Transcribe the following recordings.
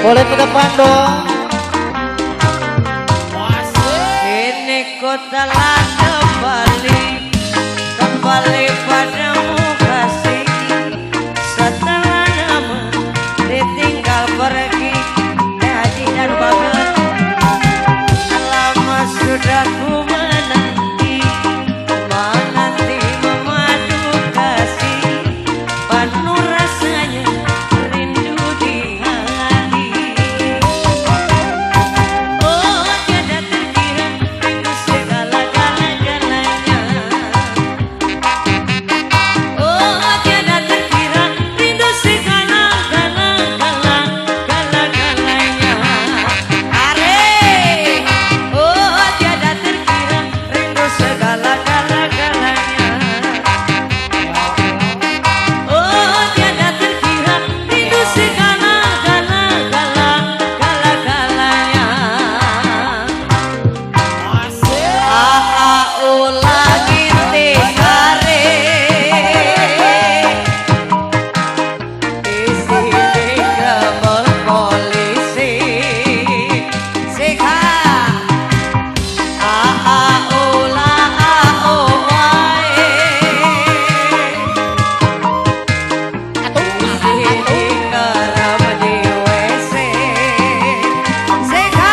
Boleh ke depan dong. Ini kota telah kembali padamu kasih. Setelah lama ditinggal pergi Haji dan Bagat. Lama sudah ku menanti memadu kasih. Penuh rasanya rindu di hati. Oh tiada terkira rindu segala-galanya. Oh tiada terkira rindu segala-galanya. Are oh tiada terkira rindu segala-galanya. Oh tiada terkira rindu segala-galanya. Ulangi tikare isi dikemel polisi sika ula wae isi dikerem di WC sika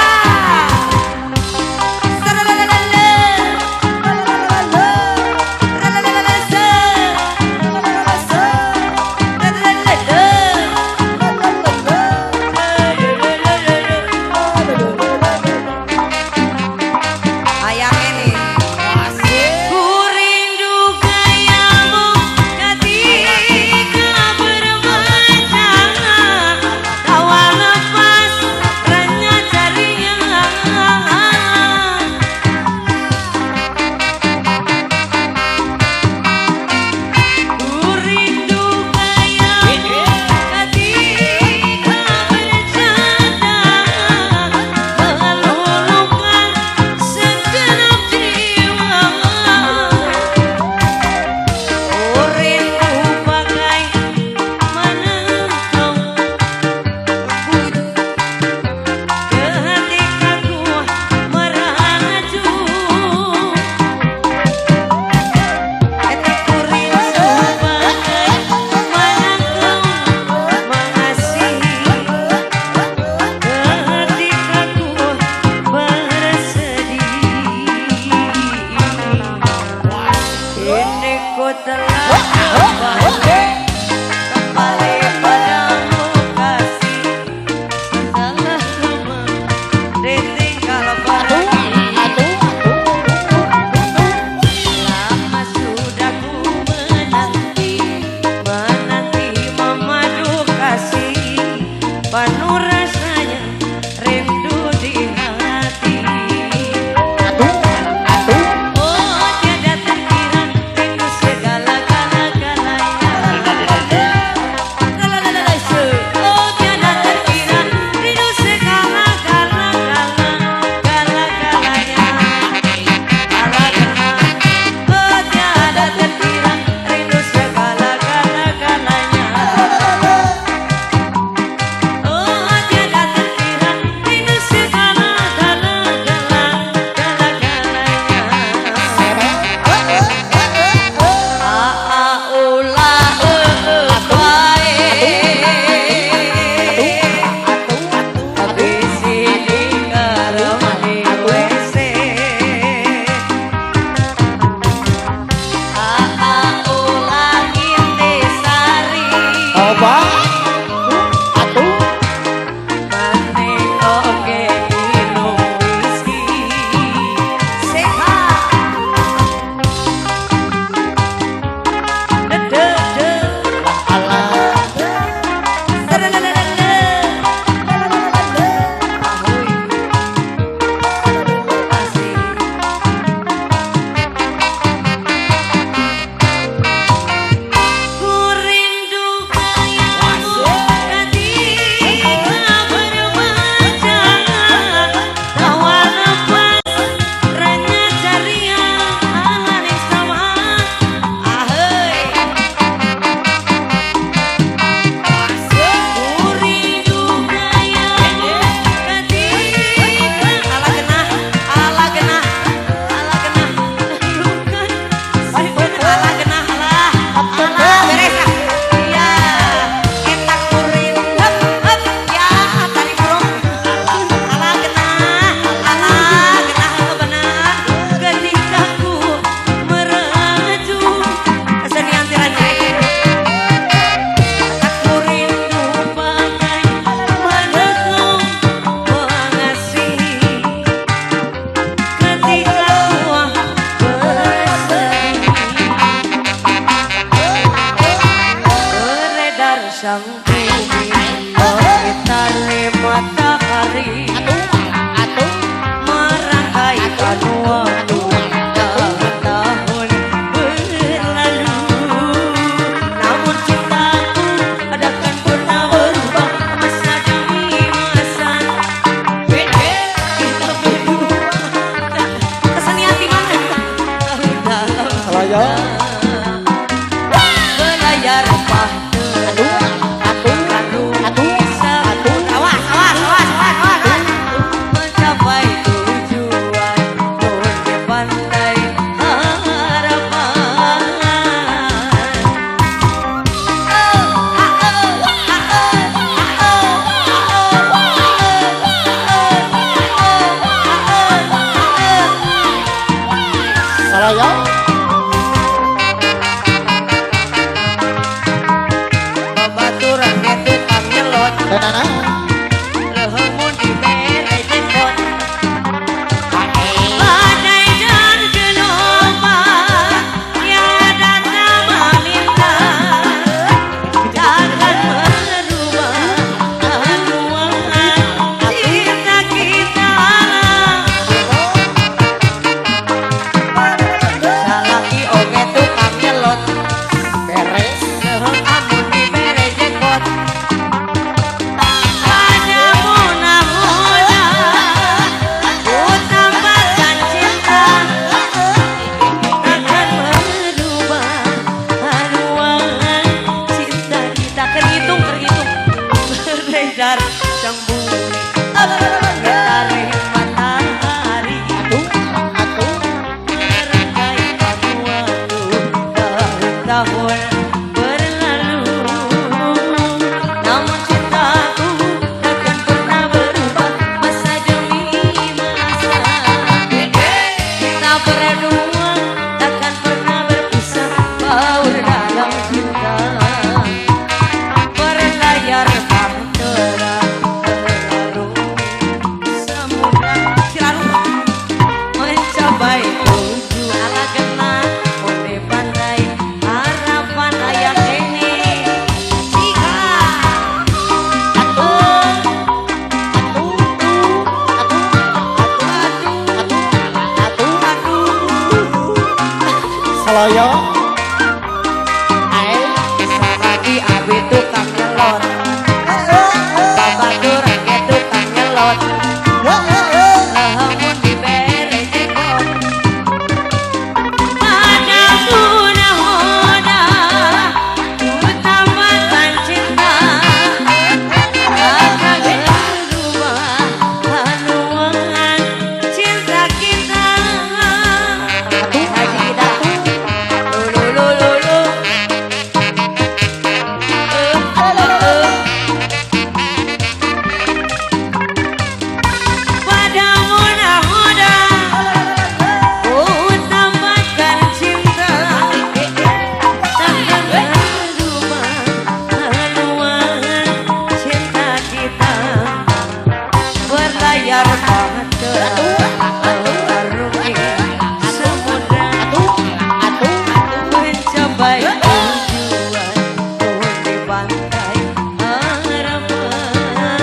Ku rindu gayamu ketika bermanja. Tawa lepas renyah jarinya. Ku rindu gayamu ketika bercanda. Meluluhkan segenap jiwa. Ku rindu bagaimana kau ketika ku meraju. Ku rindu bagaimana kau mengasihi ketika ku bersedih. Ini ku telah kembali padamu kasih. Setelah lama ditinggal pergi. Lama sudah ku menanti memadu kasih. Penuh rasanya rindu di hati. Oh tiada terkira rindu segala-galanya. sang bumi mengitari matahari merangkai waktu tahun-tahun berlalu namun cintaku takkan pernah berubah masa demi masa kita berdua kesannya hati mana Salayo belayar mencapai tujuan turun di pantai harapan. Salayo Babaturan itu kami lot Denana lehemun di bere jenggot badai dan gelombang tiada nama lintang takkan merubah haluan cinta kita salaki oge tukang nyelot beres lehem amun di bere jenggot pada mudah-mudah ku tambahkan cinta takkan merubah haluan cinta kita terhitung beredar sang bumi mengitari matahari merangkai waktu tahun-tahun berlalu namun cintaku takkan pernah berubah masa demi masa kita berdua takkan pernah berpisah baur dalam cinta berlayar bahtera melarungi samudra Cilalung mencapai tujuan ala genah di pantai harapan ayah ini jika Salayo saragi abi tukang nyelot babatur ge tukang nyelot lamun dibere jenggot pada mudah-mudah ku tambahkan cinta takkan berubah haluan cinta kita Hajida lulu pada mudah-mudah ku tambahkan cinta takkan berubah haluan cinta kita berlayar bahtera mengarungi samudra mencapai tujuan turun di pantai harapan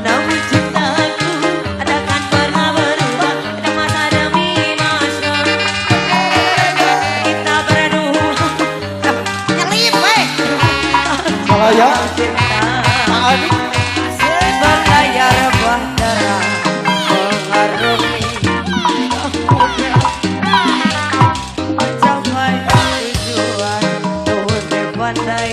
namun cintaku takkan pernah berubah masa demi masa kita berdua nyelip Salayo cinta Maadi berlayar bahtera mengarungi samudra mencapai tujuan turun di pantai